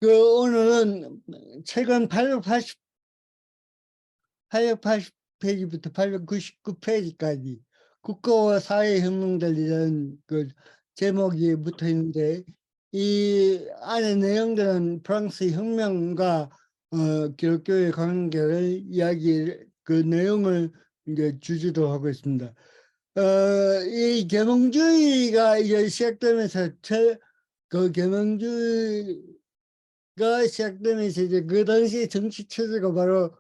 오늘은 최근 880페이지부터 899페이지까지 국가와 사회혁명들이라는 그 제목이 붙어 있는데, 이 안에 내용들은 프랑스 혁명과 기독교의 관계를 그 내용을 이제 주제로 하고 있습니다. 이 계몽주의가 이제 시작되면서 그 계몽주의가 시작되면서 이제 그 당시 정치 체제가 바로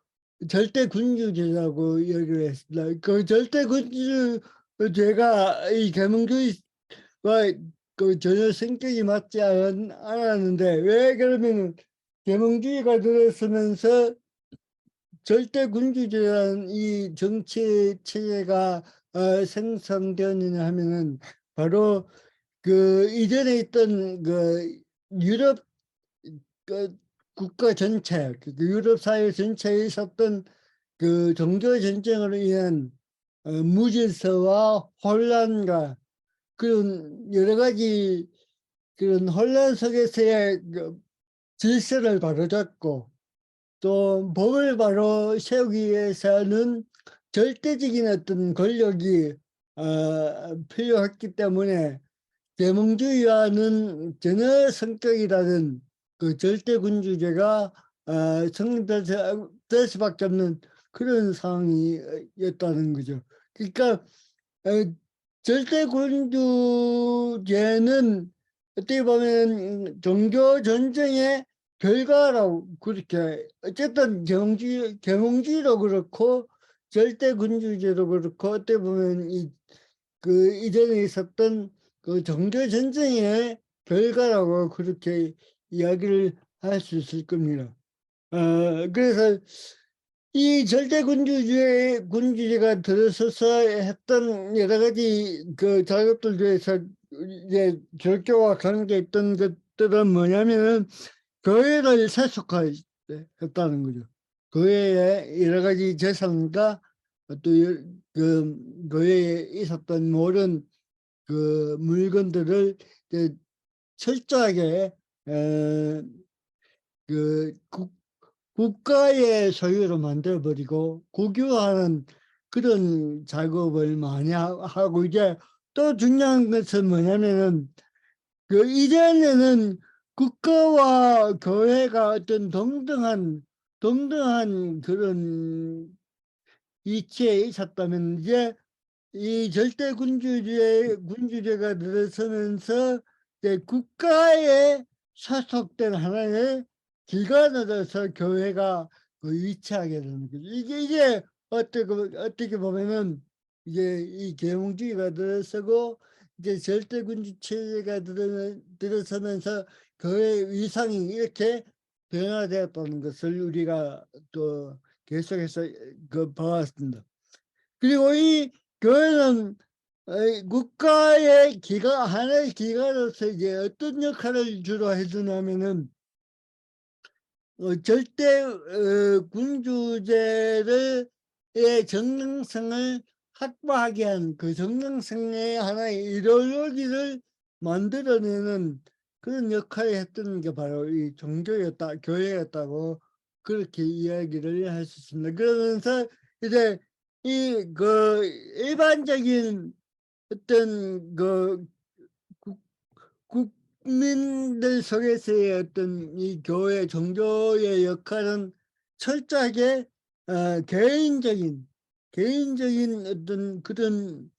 절대 군주제라고 얘기를 했습니다. 그 절대 군주제가 이 계몽주의와 그 전혀 성격이 맞지 않았는데, 왜 그러면 계몽주의가 들어서면서 절대 군주제라는 이 정치 체제가 생성되느냐 하면은, 바로 그 이전에 있던 그 유럽 그 국가 전체, 그 유럽 사회 전체에 있었던 그 종교 전쟁으로 인한 무질서와 혼란과 그런 여러 가지 그런 혼란 속에서의 그 질서를 바로잡고, 또 법을 바로 세우기 위해서는 절대적인 어떤 권력이 필요했기 때문에, 계몽주의와는 전혀 성격이 다른 그 절대군주제가 성립될 수밖에 없는 그런 상황이었다는 거죠. 그러니까 절대군주제는 어떻게 보면 종교 전쟁의 결과라고, 그렇게 어쨌든 계몽주의도 그렇고 절대군주제도 그렇고, 어떻게 보면 그 이전에 있었던 그 종교 전쟁의 결과라고 그렇게 이야기를 할 수 있을 겁니다. 그래서 이 군주제가 들어서서 했던 여러 가지 그 작업들 중에서 이제 기독교와 관계 있던 것들은 뭐냐면은, 교회를 세속화했다는 거죠. 교회의 여러 가지 재산과 또 그 교회에 있었던 모든 그 물건들을 이제 철저하게 그 국가의 소유로 만들어버리고 국유화하는 그런 작업을 많이 하고, 이제 또 중요한 것은 뭐냐면은, 그 이전에는 국가와 교회가 어떤 동등한 그런 위치에 있었다면, 이제 이 절대 군주제가 들어서면서 이제 국가에 소속된 하나의 기관으로서 교회가 그 위치하게 되는 거죠. 이게 어떻게 보면은 이제 이 계몽주의가 들어서고, 이제 절대 군주 체제가 들어서면서 교회 위상이 이렇게 변화되었다는 것을 우리가 또 계속해서 그 봐왔습니다. 그리고 이 교회는 국가의 하나의 기관으로서 이제 어떤 역할을 주로 해주냐면은, 절대 군주제의 정당성을 확보하게 한 그 정당성의 하나의 이데올로기를 만들어내는 그런 역할을 했던 게 바로 이 교회였다고 그렇게 이야기를 할 수 있습니다. 그러면서 이제 이 그 일반적인 어떤 그 국민들 속에서의 어떤 이 교회 종교의 역할은 철저하게 개인적인 어떤 그런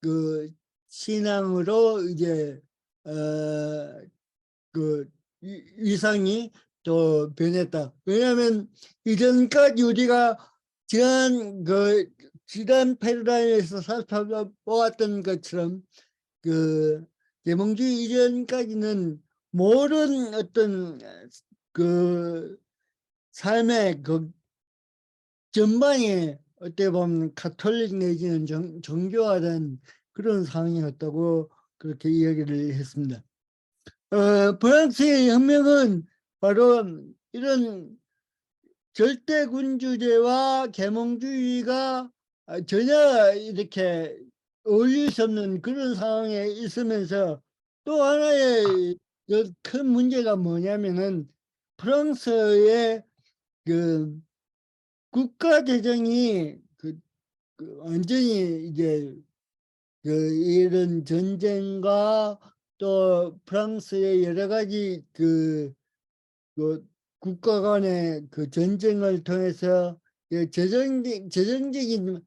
그 신앙으로 이제 그 위상이 또 변했다. 왜냐하면 이전까지 우리가 지난 패러다임에서 살펴보았던 것처럼, 그 계몽주의 이전까지는 모든 어떤 그 삶의 그 전반에 어떻게 보면 가톨릭 내지는 정교화된 그런 상황이었다고 그렇게 이야기를 했습니다. 프랑스의 혁명은 바로 이런 절대군주제와 계몽주의가 전혀 이렇게 어울릴 수 없는 그런 상황에 있으면서, 또 하나의 큰 문제가 뭐냐면은 프랑스의 그 국가 재정이 완전히 이제 이런 전쟁과 또 프랑스의 여러 가지 그 국가 간의 그 전쟁을 통해서 재정적인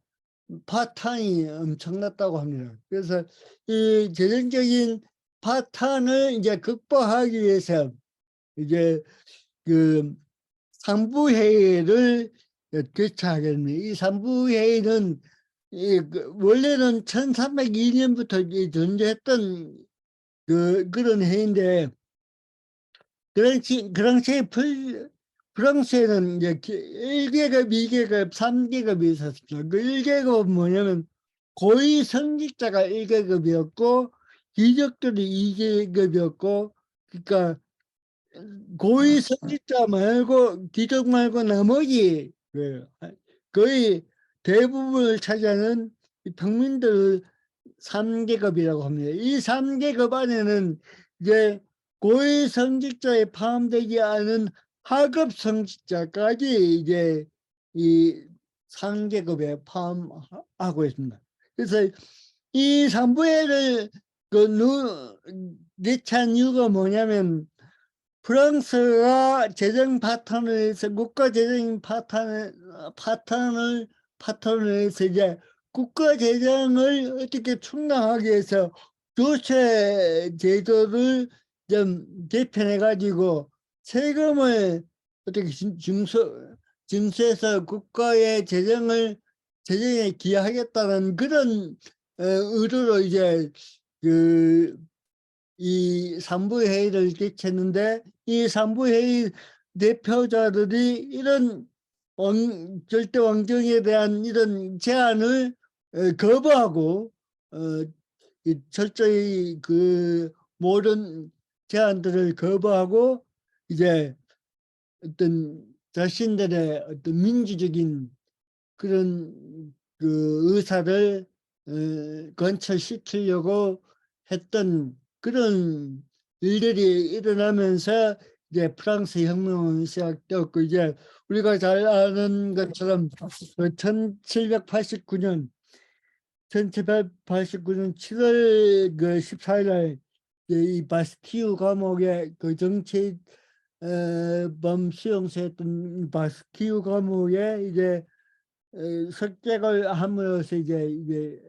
파탄이 엄청났다고 합니다. 그래서 이 재정적인 파탄을 이제 극복하기 위해서 이제 그 상부회의를 개최하겠습니다. 이 상부회의는 원래는 1302년부터 존재했던 그런 회의인데, 그 당시에 프랑스에는 이제 1계급, 2계급, 3계급이 있었습니다. 그 1계급은 뭐냐면 고위 성직자가 1계급이었고 귀족들이 2계급이었고, 그러니까 고위 성직자 말고 귀족 말고 나머지 거의 대부분을 차지하는 평민들을 3계급이라고 합니다. 이 3계급 안에는 이제 고위 성직자에 포함되지 않은 하급 성직자까지 이제 이 3계급에 포함하고 있습니다. 그래서 이 3부회를 개최한 이유가 뭐냐면, 프랑스가 재정 파탄을 해서 국가 재정 파탄을 해서 이제 국가 재정을 어떻게 충당하기 위해서 조세 제도를 좀 개편해 가지고 세금을 어떻게 징수해서 국가의 재정에 기여하겠다는 그런 의도로 이제 이 3부 회의를 개최했는데, 이 3부 회의 대표자들이 이런 절대 왕정에 대한 이런 제안을 거부하고 철저히 모든 제안들을 거부하고 이제 어떤 자신들의 어떤 민주적인 그런 의사를 관철시키려고 했던 그런 일들이 일어나면서 이제 프랑스 혁명은 시작되었고, 이제 우리가 잘 아는 것처럼 1789년 7월 14일 날 이 바스티유 감옥에 정치 수용소였던 바스티유 감옥에 이제 석책을 함으로써 이제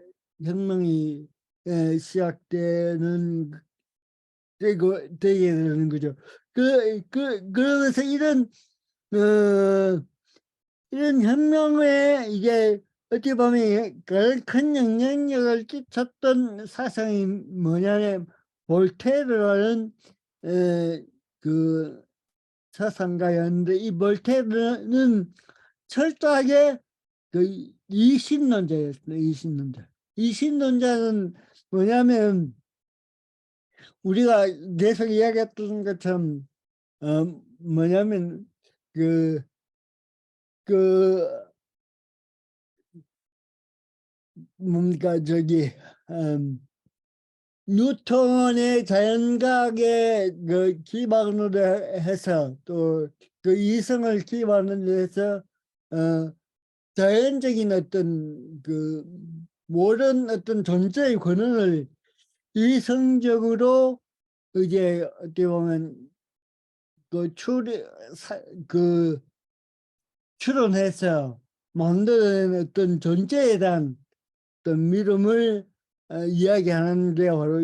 혁명이 시작되게 되는 거죠. 그러면서 이런 혁명에 이제 어떻게 보면 큰 영향력을 끼쳤던 사상이 뭐냐면 볼테르라는 그 사상가였는데, 이 볼테르는 철저하게 이신론자였습니다. 이신론자는 뭐냐면 우리가 계속 이야기했던 것처럼 뭐냐면 그 뭡니까 뉴턴의 자연과학에 기반으로 해서 또 이성을 기반으로 해서 자연적인 어떤 모든 어떤 존재의 권한을 이성적으로 이제 어떻게 보면 추론해서 만드는 어떤 존재에 대한 어떤 믿음을 이야기하는 게 바로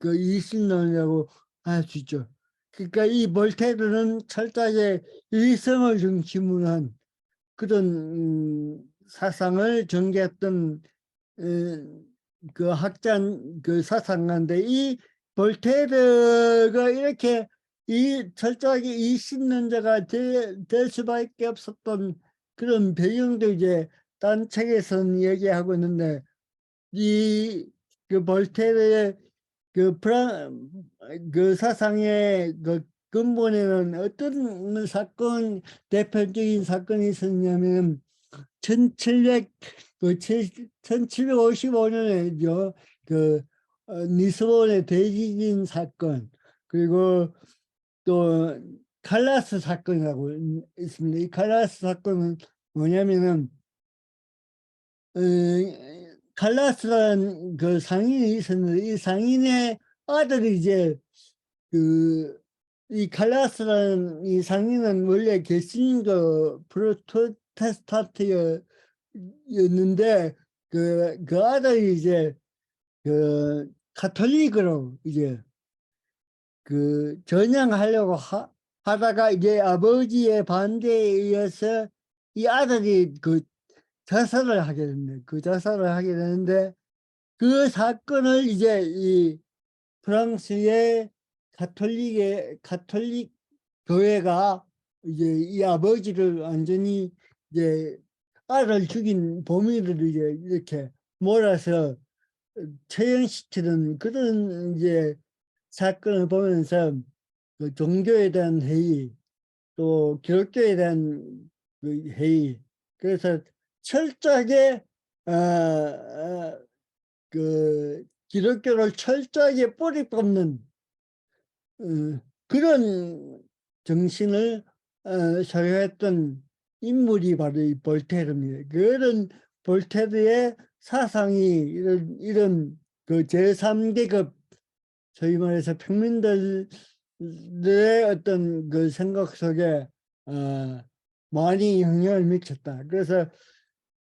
이신론이라고 할 수 있죠. 그러니까 이 볼테르는 철저하게 이성을 중심으로 한 그런 사상을 전개했던 사상가인데, 이 볼테르가 이렇게 철저하게 이신론자가 될 수밖에 없었던 그런 배경도 이제 딴 책에서는 얘기하고 있는데, 볼테르의 사상의 근본에는 어떤 대표적인 사건이 있었냐면 1755년에죠. 리스본의 대지진 사건. 그리고 또 칼라스 사건이라고 있습니다. 이 칼라스 사건은 뭐냐면은 칼라스라는 그 상인이 있었는데 이 상인의 아들이 이제 이 칼라스라는 이 상인은 원래 개신교 프로테스탄트였는데 그 아들이 이제 가톨릭으로 이제 전향하려고 하다가 이제 아버지의 반대에 의해서 이 아들이 자살을 하게 됩니다. 자살을 하게 되는데 그 사건을 이제 이 프랑스의 가톨릭 교회가 이제 이 아버지를 완전히 이제 아들을 죽인 범인을 이제 이렇게 몰아서 처형시키는 그런 이제 사건을 보면서 종교에 대한 회의 또 기독교에 대한 회의 그래서 철저하게 기독교를 철저하게 뿌리 뽑는 그런 정신을 소유했던 인물이 바로 이 볼테르입니다. 그런 볼테르의 사상이 이런 제3계급 소위 말해서 평민들의 어떤 생각 속에 많이 영향을 미쳤다. 그래서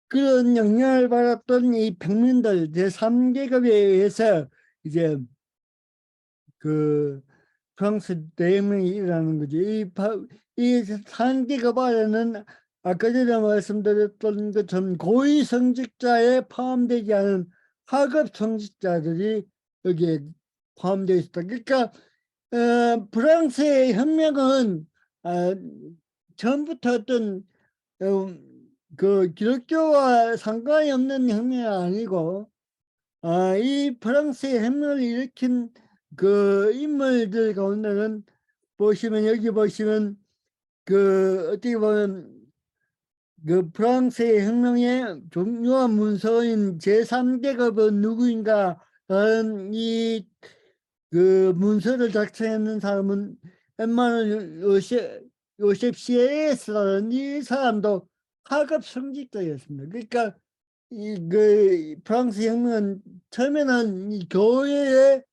그런 영향을 받았던 이 평민들 제3계급에 의해서 이제 프랑스 대혁명이 일어나는 거지. 이 3계급 아래는 아까 전에 말씀드렸던 것처럼 고위 성직자에 포함되지 않은 하급 성직자들이 여기에 포함되어 있다. 그러니까 프랑스의 혁명은 처음부터 어떤 기독교와 상관이 없는 혁명이 아니고 이 프랑스의 혁명을 일으킨 인물들 가운데는 여기 보시면 어떻게 보면 프랑스의 혁명의 중요한 문서인 제3계급은 누구인가 하는 이 문서를 작성했는 사람은 엠마누엘 요셉 시에스라는 이 사람도 하급 성직자였습니다. 그러니까 프랑스 혁명은 처음에는 이 교회의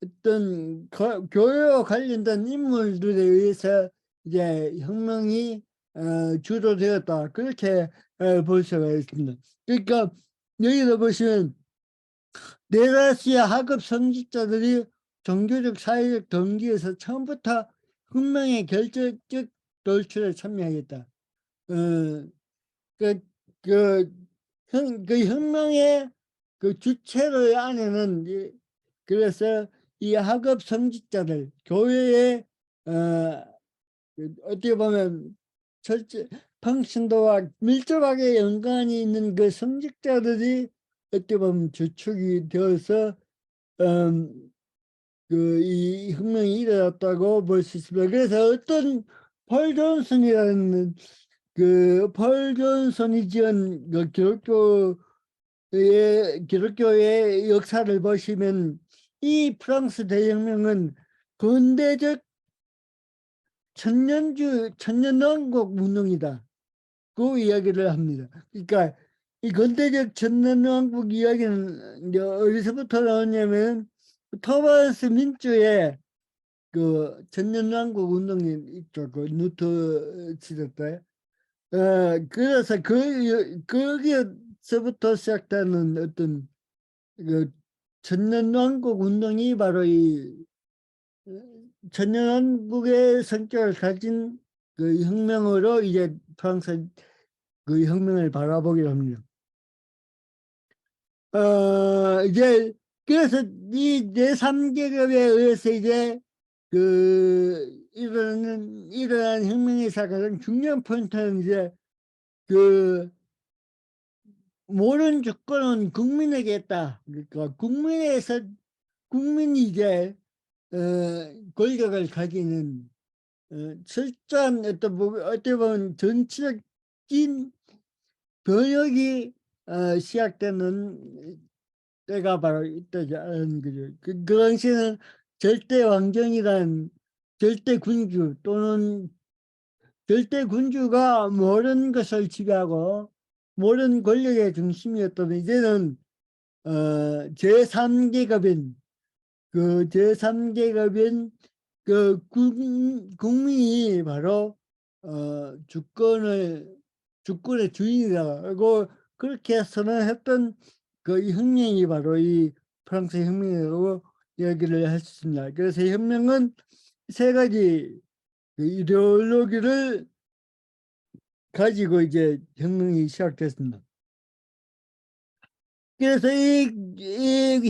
어떤 교회와 관련된 인물들에 의해서 이제 혁명이 주도되었다. 그렇게 볼 수가 있습니다. 그러니까 여기서 보시면 네라시아 하급 성직자들이 종교적 사회적 동기에서 처음부터 혁명의 결정적 돌출에 참여하겠다. 그, 그, 혁명의 주체를 안에는 그래서 이 하급 성직자들 교회의 어떻게 보면 평신도와 밀접하게 연관이 있는 성직자들이 어떻게 보면 주축이 되어서 이 혁명이 일어났다고 볼 수 있습니다. 그래서 어떤 폴 존슨이라는 폴 존슨이 지은 기독교의 역사를 보시면 이 프랑스 대혁명은 근대적 천년왕국 운동이다. 그 이야기를 합니다. 그러니까 이 근대적 천년왕국 이야기는 이제 어디서부터 나오냐면 토마스 민주의 천년왕국 운동이 있죠. 누트 시대 때. 그래서 거기서부터 시작되는 어떤 천년왕국 운동이 바로 이 천년왕국의 성격을 가진 혁명으로 이제 프랑스 혁명을 바라보기로 합니다. 이제 그래서 이 제3계급에 의해서 이제 일어난 혁명에서 가장 중요한 포인트는 이제 모든 주권은 국민에게 있다. 그러니까 국민이 이제 권력을 가지는 철저한 어떻게 보면 정치적인 변혁이 시작되는 때가 바로 이때라는 거죠. 그 당시에는 절대 왕정이란 절대 군주 또는 절대 군주가 모든 것을 지배하고 모든 권력의 중심이었다면 이제는 제3계급인 제3계급인 국민이 바로 주권의 주인이라고 그렇게 선언했던 이 혁명이 바로 이 프랑스 혁명이라고 이야기를 할 수 있습니다. 그래서 이 혁명은 세 가지 이데올로기를 가지고 이제 혁명이 시작됐습니다. 그래서 이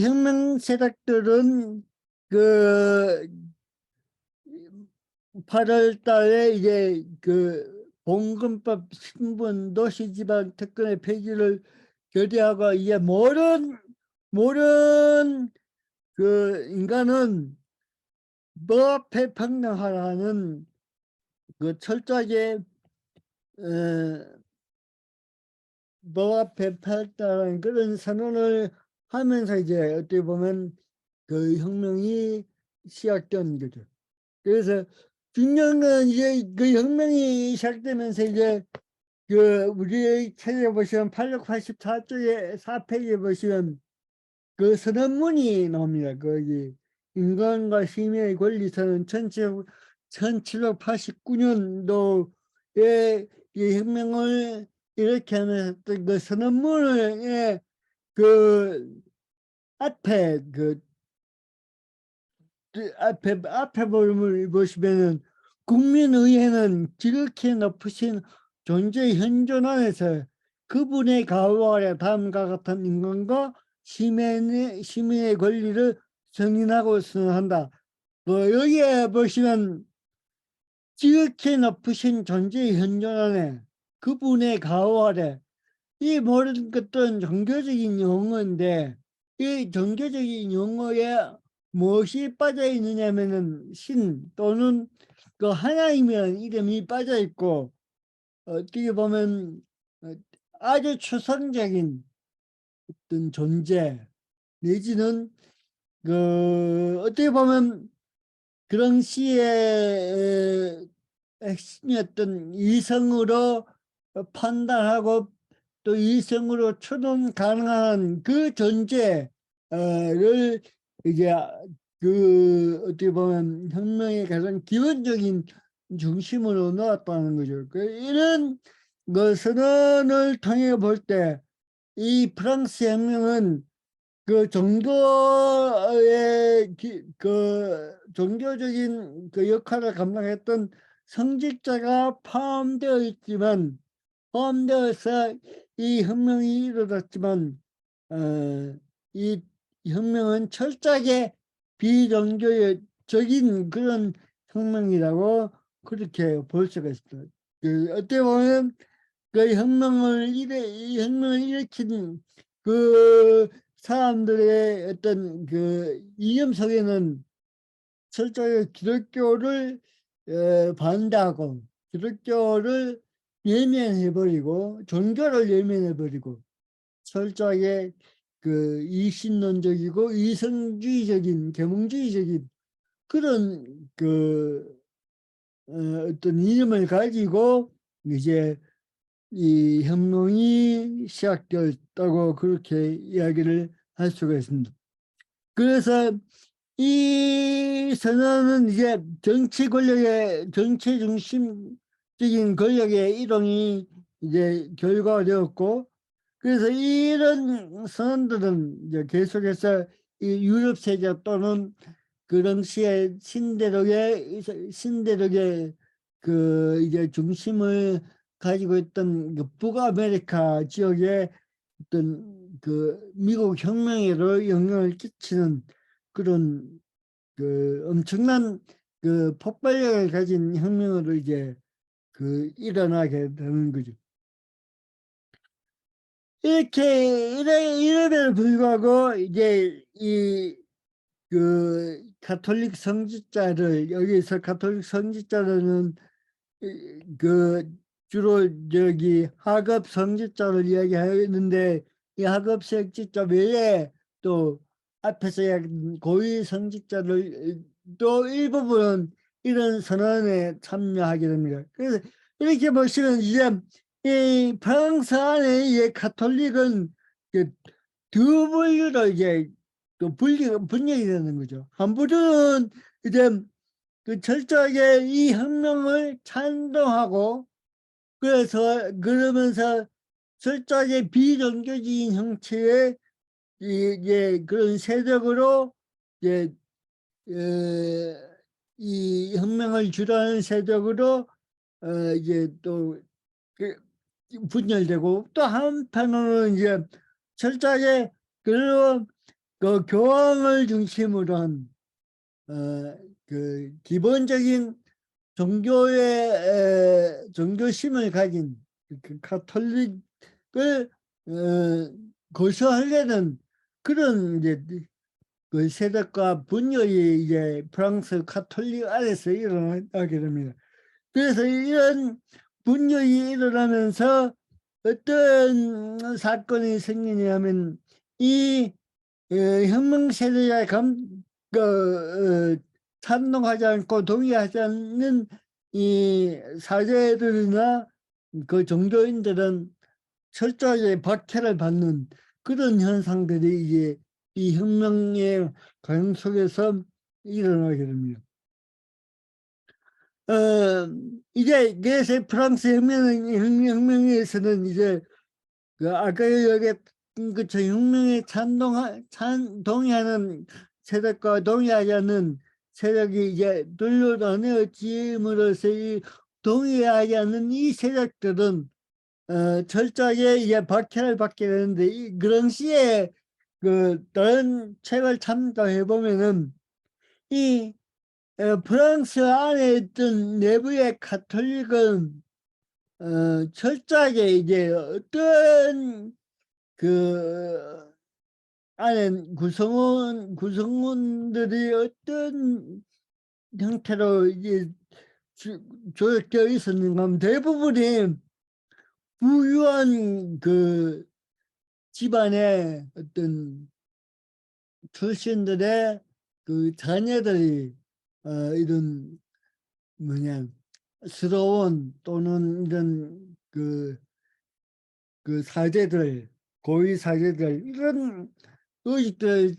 혁명 세력들은 그 8월 달에 이제 봉건법 신분 도시지방 특권의 폐지를 결의하고 이제 모든 인간은 법 앞에 평등하라는 철저하게 법 앞에 평등하라는 그런 선언을 하면서 이제 어떻게 보면 혁명이 시작된 거죠. 그래서 중요한 건 이제 혁명이 시작되면서 이제 우리 찾아보시면 884쪽에 4페이지에 보시면 선언문이 나옵니다. 거기 인간과 시민의 권리 선언 1789년도에 이 혁명을 이렇게 하면서 선언문을 앞에 앞에 보시면은 국민의회는 지극히 높으신 존재 현존 안에서 그분의 가호 아래 다음과 같은 인간과 시민의 권리를 승인하고 선언한다. 여기에 보시면 지극히 높으신 존재 현존 안에 그분의 가호 아래 이 모든 것들은 종교적인 용어인데 이 종교적인 용어에 무엇이 빠져 있느냐면은 신 또는 하나님이라는 이름이 빠져 있고 어떻게 보면 아주 추상적인 어떤 존재 내지는 어떻게 보면 그런 시의 핵심이었던 이성으로 판단하고 또 이성으로 추론 가능한 그 존재를 이제 어떻게 보면 혁명의 가장 기본적인 중심으로 놓았다는 거죠. 이런 선언을 통해 볼 때 이 프랑스 혁명은 종교의 종교적인 역할을 감당했던 성직자가 포함되어서 이 혁명이 이루어졌지만 이 혁명은 철저하게 비종교적인 그런 혁명이라고 그렇게 볼 수가 있습니다. 어떻게 보면 이 혁명을 일으킨 사람들의 어떤 이념 속에는 철저하게 기독교를 반대하고 기독교를 예면해버리고 종교를 예면해버리고 철저하게 이신론적이고 이성주의적인 계몽주의적인 그런 어떤 이념을 가지고 이제 이 혁명이 시작되었다고 그렇게 이야기를 할 수가 있습니다. 그래서 이 선언은 이제 정치 중심적인 권력의 이동이 이제 결과가 되었고, 그래서 이런 선언들은 이제 계속해서 이 유럽 세계 또는 그 당시에 신대륙의 이제 중심을 가지고 있던 북아메리카 지역의 어떤 미국 혁명에도 영향을 끼치는 그런 엄청난 폭발력을 가진 혁명으로 이제 일어나게 되는 거죠. 이럼에도 불구하고 이제 가톨릭 성직자를 여기서 가톨릭 성직자는 주로 하급 성직자를 이야기하였는데 이 하급 성직자 외에 또 앞에서 고위 성직자들 또 일부분은 이런 선언에 참여하게 됩니다. 그래서 이렇게 보시면 이제 이 프랑스 안에 이 가톨릭은 두 분류로 이제 또 분열이 되는 거죠. 한 부류는 이제 그 철저하게 이 혁명을 찬동하고 그래서 그러면서 철저하게 비종교적인 형체의 이제 그런 세력으로 이제 이 혁명을 주도하는 세력으로 이제 또 분열되고 또 한편으로는 이제 철저하게 그 교황을 중심으로 한 그 기본적인 종교심을 가진 그 가톨릭을 고수하려는 그런 이제 그 세력과 분열이 이제 프랑스 가톨릭 안에서 일어나게 됩니다. 그래서 이런 분열이 일어나면서 어떤 사건이 생기냐면 이 혁명 세대에 찬동하지 않고 동의하지 않는 이 사제들이나 그 종교인들은 철저하게 박해를 받는 그런 현상들이 이제 이 혁명의 과정 속에서 일어나게 됩니다. 이제 그래서 프랑스 혁명에서는 이제 그 아까 얘기했던 것처럼 혁명에 동의하는 세력과 동의하지 않는 세력이 이제 둘로 나뉘어짐으로써 이 동의하지 않는 이 세력들은 철저하게 이제 박해를 받게 되는데 이 그랑시에 그 다른 책을 참고해 보면은 이 프랑스 안에 있던 내부의 가톨릭은 철저하게 이제 어떤 그 안에 구성원들이 어떤 형태로 이제 조직되어 있었는가 하면 대부분이 부유한 그 집안의 어떤 출신들의 그 자녀들이 이런 뭐냐 스러운 또는 이런 그 사제들 고위 사제들 이런 의식들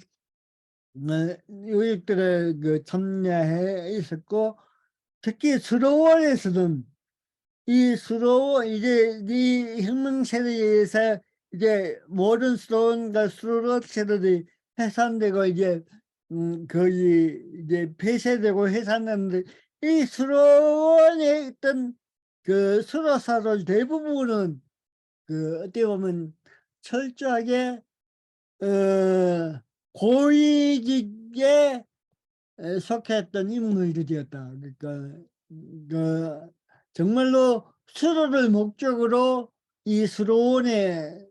의식들에 그 참여해 있었고 특히 수로원에서는 이 수로 이제 이 혁명 세대에 의해서 이제 모든 수로원과 수로원 세대들이 해산되고 이제 거의 이제 폐쇄되고 해산되는데 이 수로원에 있던 그 수로사들 대부분은 그 어떻게 보면 철저하게 고위직에 속했던 인물들이었다. 그러니까 그 정말로 수로를 목적으로 이 수로원에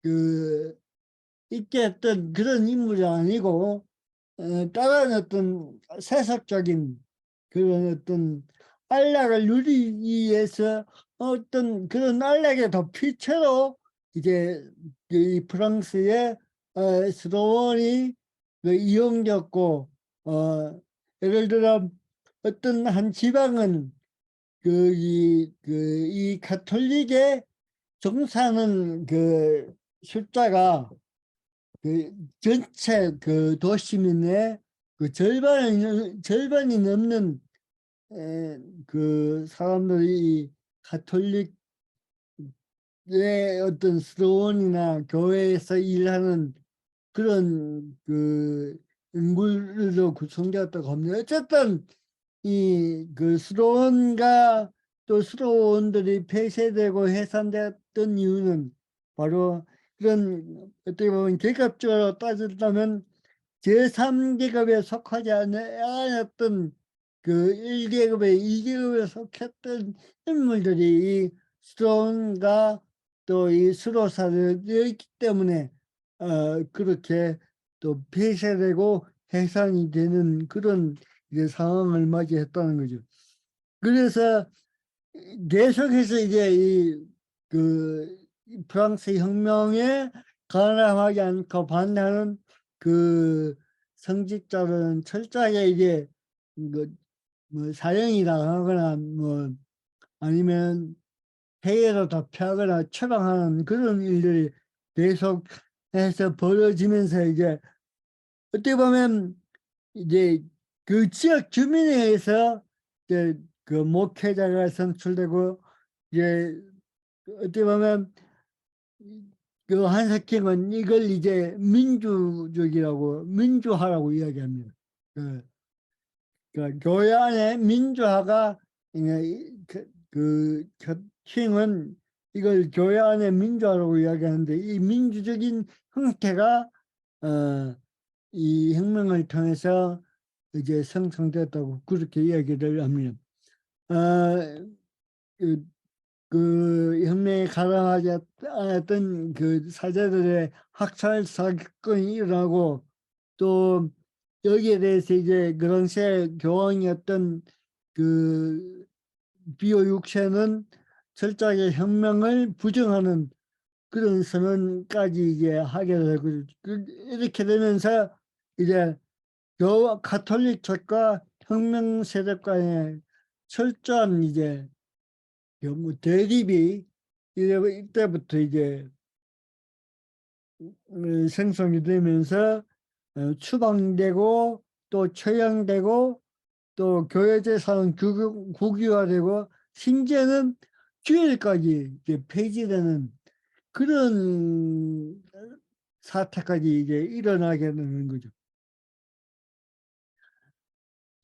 그 있게 했던 그런 인물이 아니고 다른 어떤 세속적인 그런 어떤 안락을 누리기 위해서 어떤 그런 안락의 도피처로 이제 이 프랑스의 수도원이 이용됐고 예를 들어 어떤 한 지방은 이 가톨릭에 종사하는 그 숫자가 그 전체 그 도시민의 그 절반이 넘는 그 사람들이 가톨릭의 어떤 수도원이나 교회에서 일하는 그런 그 인물로 구성되었다고 합니다. 어쨌든 이 그 수도원과 또 수도원들이 폐쇄되고 해산됐던 이유는 바로 그런 어떻게 보면 계급적으로 따졌다면 제3계급에 속하지 않았던 그 1계급에 2계급에 속했던 인물들이 이 수도원과 또 이 수도사들이었기 때문에 그렇게 또 폐쇄되고 해산이 되는 그런 이제 상황을 맞이했다는 거죠. 그래서 계속해서 이제 그 프랑스 혁명에 가담하지 않고 반대하는 그 성직자들은 철저하게 이제 뭐 사형이 당하거나 뭐 아니면 폐해로 도피하거나 처방하는 그런 일들이 계속해서 벌어지면서 이제 어떻게 보면 이제 그 지역 주민에 의해서 이제 그 목회자가 선출되고 이제 어떻게 보면 그 한석형은 이걸 이제 민주적이라고 민주화라고 이야기합니다. 그 교회 안에 민주화가 킹은 이걸 교회 안에 민주화라고 이야기하는데 이 민주적인 형태가 이 혁명을 통해서 이제 생성됐다고 그렇게 이야기를 합니다. 그, 그 혁명에 가담하지 않았던 그 사제들의 학살 사건이 일어나고 또 여기에 대해서 이제 그 당시에 교황이었던 그 비오 6세는 철저하게 혁명을 부정하는 그런 선언까지 이제 하게 되고 이렇게 되면서 이제 가톨릭 쪽과 혁명 세력 간의 철저한 이제 뭐 대립이 이때부터 이제 생성이 되면서 추방되고 또 처형되고 또 교회 재산은 국유화되고 심지어는 주일까지 이제 폐지되는 그런 사태까지 이제 일어나게 되는 거죠.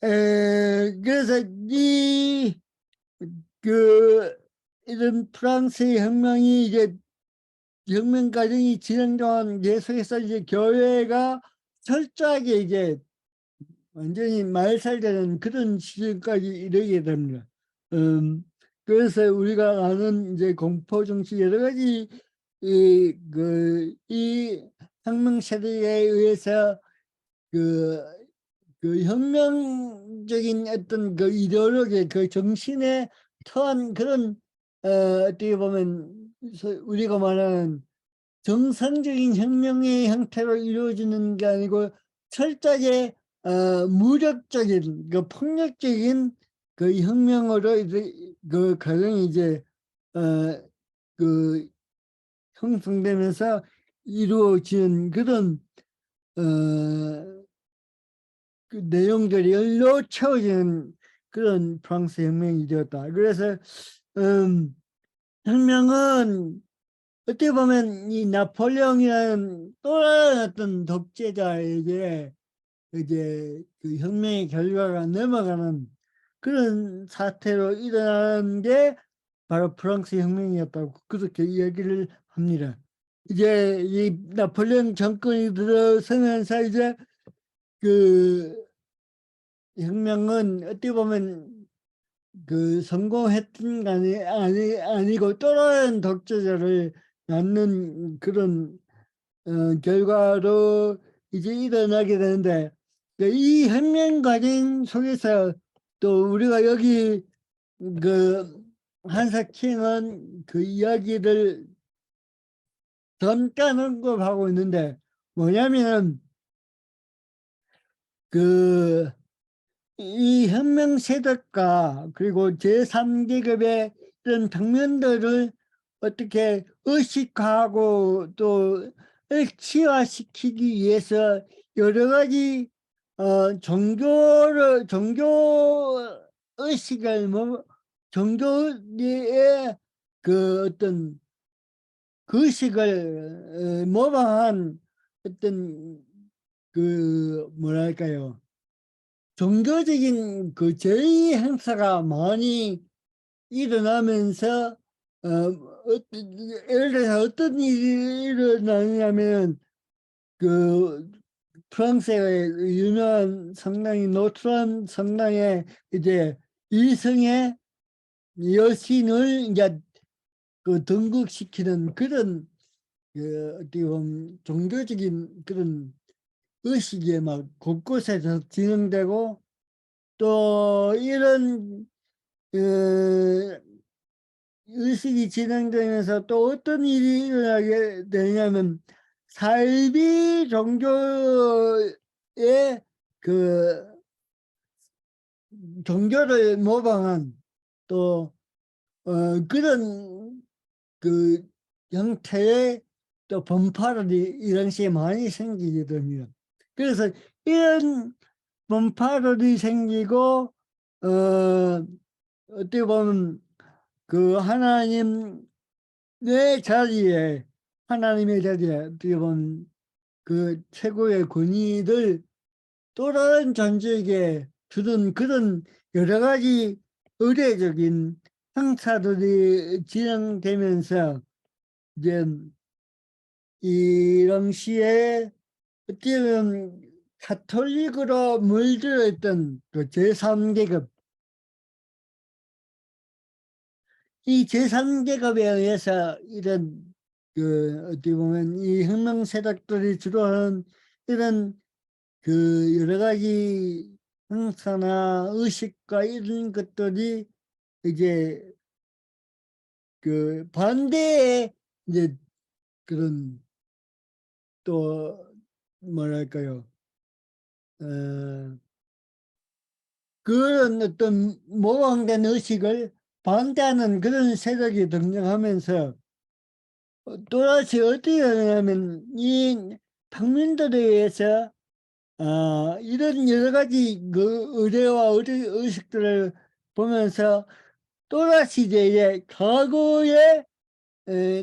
그래서 이런 프랑스의 혁명이 이제 혁명 과정이 진행 계속해서 이제 교회가 철저하게 이제 완전히 말살되는 그런 시점까지 이르게 됩니다. 그래서 우리가 아는 이제 공포 정치 여러 가지 이 혁명 세대에 의해서 그 혁명적인 어떤 그 이데올로기, 그 정신에 터한 그런 어떻게 보면 우리가 말하는 정상적인 혁명의 형태로 이루어지는 게 아니고 철저하게 무력적인 그 폭력적인 그 혁명으로 그 과정이 이제 그 형성되면서 이루어지는 그런 그 내용들이 열로 채워지는 그런 프랑스 혁명이 되었다. 그래서 혁명은 어떻게 보면 이 나폴레옹이라는 또 다른 어떤 독재자에게 이제 그 혁명의 결과가 넘어가는 그런 사태로 일어나는 게 바로 프랑스 혁명이었다고 그렇게 이야기를 합니다. 이제 이 나폴레옹 정권이 들어서면서 이제 그 혁명은 어떻게 보면 그 성공했던 게 아니고 또 다른 독재자를 낳는 그런 결과로 이제 일어나게 되는데 이 혁명 과정 속에서 또 우리가 여기 그 한사킹은 그 이야기를 잠깐 언급하고 있는데 뭐냐면은 그 이 혁명 세력과 그리고 제3계급의 이런 당면들을 어떻게 의식화하고 또 일치화시키기 위해서 여러 가지 종교 의식을 종교의 그 어떤 의식을 모방한 어떤 그 뭐랄까요, 종교적인 그 제의 행사가 많이 일어나면서 예를 들어서 어떤 일이 일어나냐면 그 프랑스의 유명한 성당인 노트람 성당에 이제 이성의 여신을 이제 그 등극시키는 그런 그 어떻게 보면 종교적인 그런 의식이 막 곳곳에서 진행되고 또 이런 의식이 진행되면서 또 어떤 일이 일어나게 되냐면 사이비 종교의 그 종교를 모방한 또 그런 그 형태의 또 분파들이 이 당시에 많이 생기거든요. 그래서 이런 분파들이 생기고 어떻게 보면 그 하나님의 자리에 하나님의 자리에 어떻게 보면 그 최고의 권위를 또 다른 존재에게 주는 그런 여러 가지 의례적인 행사들이 진행되면서 이제 이 당시에 어떻게 보면 가톨릭으로 물들어 있던 그 제3계급, 이 제3계급에 의해서 이런 그 어떻게 보면 이 혁명 세력들이 주로 하는 이런 그 여러 가지 행사나 의식과 이런 것들이 이제 그 반대의 이제 그런 또 뭐랄까요, 어, 그런 어떤 모방된 의식을 반대하는 그런 세력이 등장하면서 또다시 어떻게 하냐면 이 평민들에 의해서 이런 여러 가지 그 의례와 의식들을 보면서 또다시 이제 과거의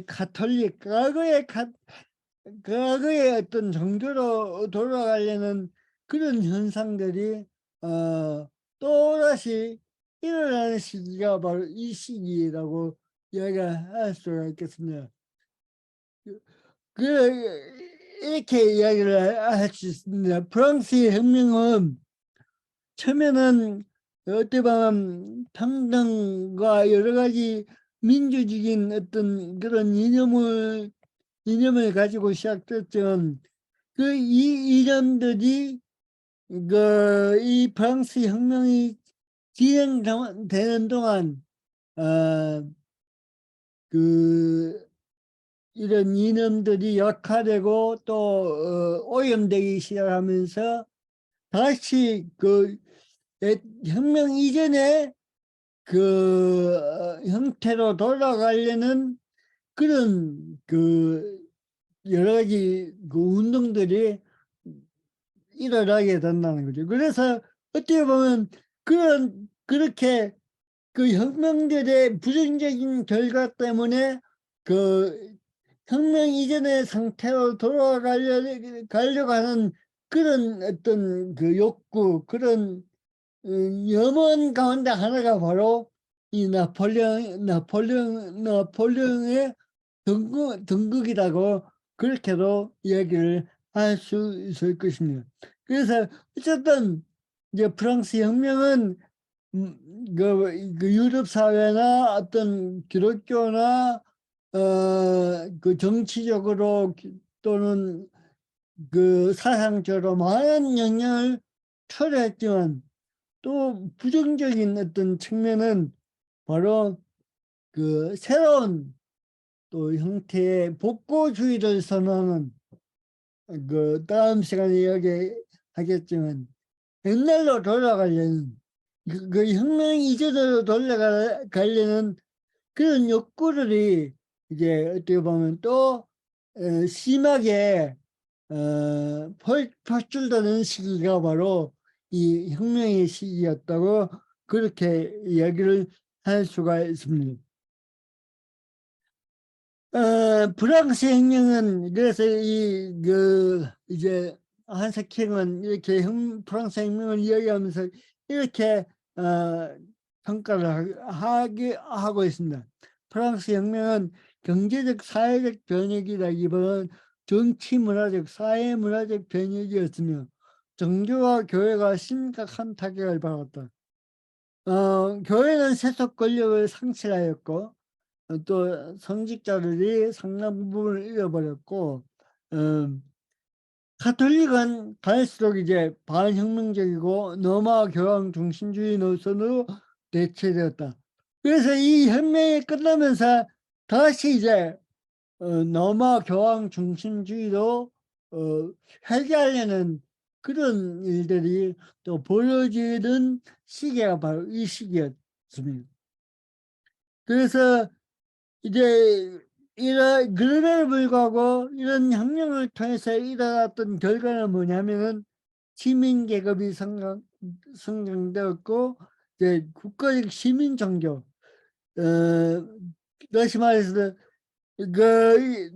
가톨릭, 과거의 어떤 종교로 돌아가려는 그런 현상들이 또다시 일어나는 시기가 바로 이 시기라고 이야기할 수가 있겠습니다. 이렇게 이야기를 할 수 있습니다. 프랑스의 혁명은 처음에는 어떻게 보면 평등과 여러 가지 민주적인 어떤 그런 이념을 가지고 시작됐지만 그 이 이념들이 이 프랑스 혁명이 진행되는 동안 그 이런 이념들이 약화되고 또 오염되기 시작하면서 다시 그 혁명 이전에 그 형태로 돌아가려는 그런 그 여러 가지 그 운동들이 일어나게 된다는 거죠. 그래서 어떻게 보면 그렇게 그 혁명들의 부정적인 결과 때문에 그 혁명 이전의 상태로 돌아가려고 하는 그런 어떤 그 욕구, 그런 염원 가운데 하나가 바로 이 나폴레옹의 등극이라고 그렇게도 이야기를 할 수 있을 것입니다. 그래서 어쨌든 이제 프랑스 혁명은 그 유럽 사회나 어떤 기독교나 그 정치적으로 또는 그 사상적으로 많은 영향을 초래했지만 또 부정적인 어떤 측면은 바로 그 새로운 또 형태의 복고주의를 선언하는 그 다음 시간에 이야기하겠지만 옛날로 돌아가려는 그 혁명 이전으로 돌아가려는 그런 욕구들이 이제 어떻게 보면 또 심하게 표출되는 시기가 바로 이 혁명의 시기였다고 그렇게 이야기를 할 수가 있습니다. 프랑스 혁명은 그래서 이제 한석형은 이렇게 프랑스 혁명을 이야기하면서 이렇게 평가를 하고 있습니다. 프랑스 혁명은 경제적 사회적 변혁이라기보다는 정치 문화적 사회 문화적 변혁이었으며 종교와 교회가 심각한 타격을 받았다. 교회는 세속 권력을 상실하였고 또 성직자들이 상당 부분을 잃어버렸고 가톨릭은 갈수록 이제 반혁명적이고 노마 교황 중심주의 노선으로 대체되었다. 그래서 이 혁명이 끝나면서 다시 이제 로마 교황 중심주의로 회귀하려는 그런 일들이 또 벌어지는 시기가 바로 이 시기였습니다. 그래서 이제 그럼에도 불구하고 이런 혁명을 통해서 일어났던 결과는 뭐냐면은 시민 계급이 성장되었고 이제 국가적 시민 종교, 다시 말해서 그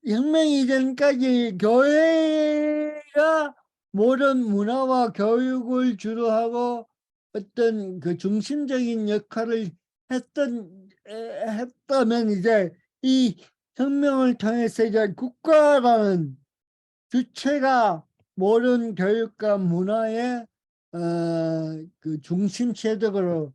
혁명 이전까지 교회가 모든 문화와 교육을 주로 하고 어떤 그 중심적인 역할을 했다면 이제 이 혁명을 통해서 이제 국가라는 주체가 모든 교육과 문화의 그 중심 체적으로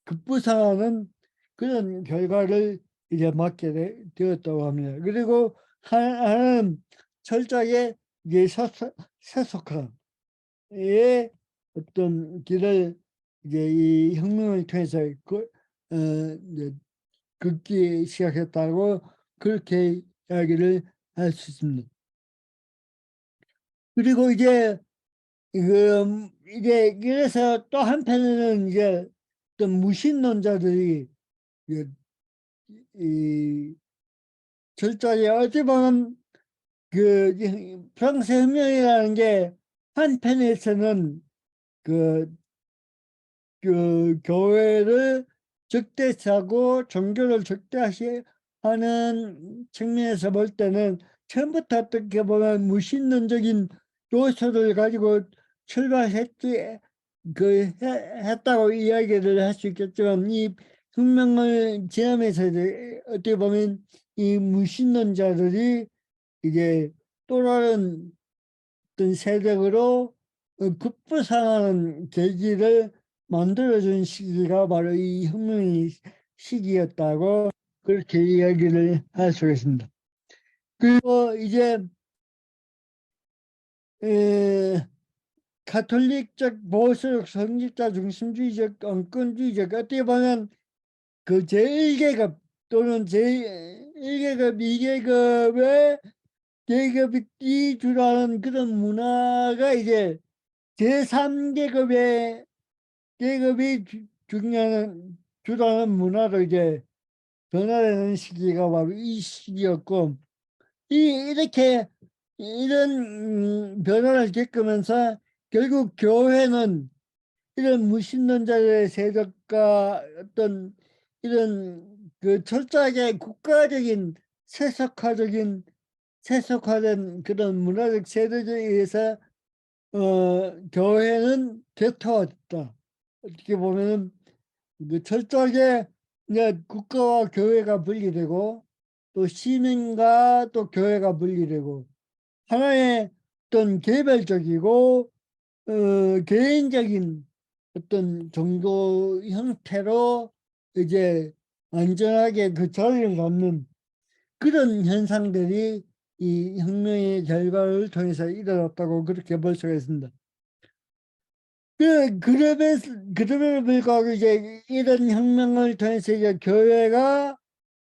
급부상하는 그런 결과를 이제 맞게 되었다고 합니다. 그리고 하나는 철저하게 이제 세속화의 어떤 길을 이제 이 혁명을 통해서 이제 긋기 시작했다고 그렇게 이야기를 할 수 있습니다. 그리고 이제 이제 그래서 또 한편에는 이제 어떤 무신론자들이 이 철저히 어찌 보면 그 프랑스 혁명이라는 게 한편에서는 그, 그 교회를 적대시하고 종교를 적대시하는 측면에서 볼 때는 처음부터 어떻게 보면 무신론적인 요소를 가지고 출발했지 했다고 이야기를 할 수 있겠지만 이 혁명을 지나면서 이제 어떻게 보면 이 무신론자들이 이제 또 다른 어떤 세력으로 급부상하는 계기를 만들어준 시기가 바로 이 혁명의 시기였다고 그렇게 이야기를 할 수 있습니다. 그리고 이제 가톨릭적 보수적 성직자 중심주의적 언권주의적 어떻게 보면 그 제1계급 또는 제1계급 2계급의 계급이 주라는 그런 문화가 이제 제3계급의 계급이 주라는 문화로 이제 변화되는 시기가 바로 이 시기였고 이렇게 이런 변화를 겪으면서 결국 교회는 이런 무신론자들의 세력과 어떤 이런 그 철저하게 국가적인 세속화된 그런 문화적 세력에 의해서 교회는 개토화됐다. 어떻게 보면은 그 철저하게 이제 국가와 교회가 분리되고 또 시민과 또 교회가 분리되고 하나의 어떤 개별적이고 개인적인 어떤 종교 형태로 이제 완전하게 그 자리를 잡는 그런 현상들이 이 혁명의 결과를 통해서 일어났다고 그렇게 볼 수가 있습니다. 그럼에도 불구하고 이제 이런 혁명을 통해서 이제 교회가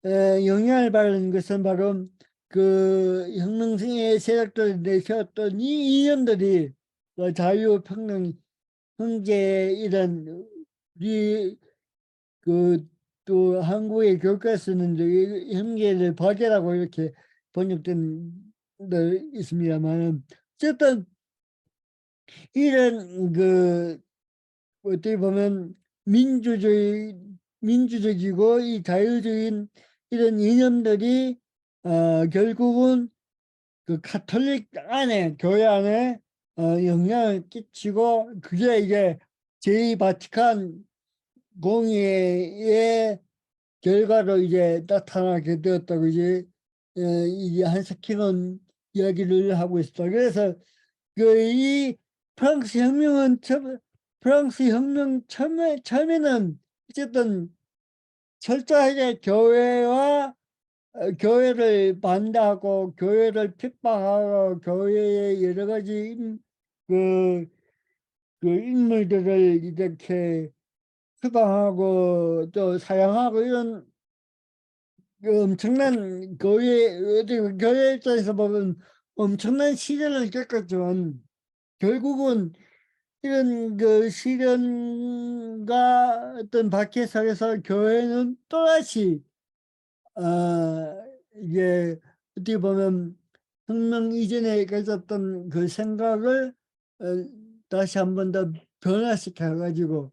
영향을 받는 것은 바로 그 혁명의 세력들이 내세웠던 이 이념들이 자유평등 형제 이런 우리 또 한국의 교과서는 이 형제를 박애라고 이렇게 번역된 데 있습니다만 어쨌든 이런 그 어떻게 보면 민주적이고 이 자유적인 이런 이념들이 결국은 그 가톨릭 안에 교회 안에 영향을 끼치고 그게 이제 제2바티칸 공의의 결과로 이제 나타나게 되었다고 이제 한석희는 이야기를 하고 있습니다. 그래서 그 이 프랑스 혁명 처음에는 어쨌든 철저하게 교회를 반대하고 교회를 핍박하고 교회의 여러 가지 그, 그 인물들을 이렇게 추방하고 또 사형하고 이런 그 엄청난 교회 입장에서 보면 엄청난 시련을 겪었지만 결국은 이런 그 시련과 어떤 박해 속에서 교회는 또다시 이게 어떻게 보면 혁명 이전에 가졌던 그 생각을 어, 다시 한 번 더 변화시켜 가지고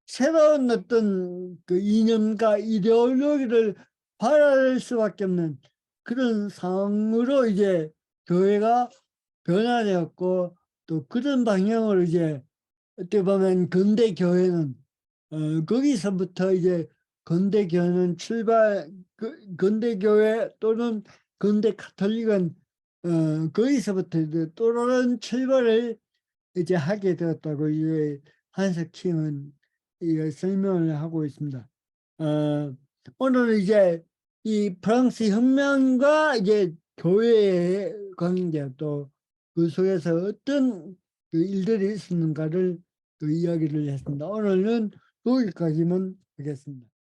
새로운 어떤 그 이념과 이데올로기를 발휘할 수밖에 없는 그런 상황으로 이제 교회가 변화되었고, 또 그런 방향으로 이제 어떻게 보면 근대 교회는 거기서부터 이제 근대 교회는 근대 교회 또는 근대 카톨릭은 거기서부터 이제 또 다른 출발을 이제 하게 되었다고 이제 한석킴은 이게 설명을 하고 있습니다. 오늘은 이제 이 프랑스 혁명과 이제 교회의 관계, 또 그 속에서 어떤 그 일들이 있었는가를 또 이야기를 했습니다. 오늘은 여기까지만 하겠습니다.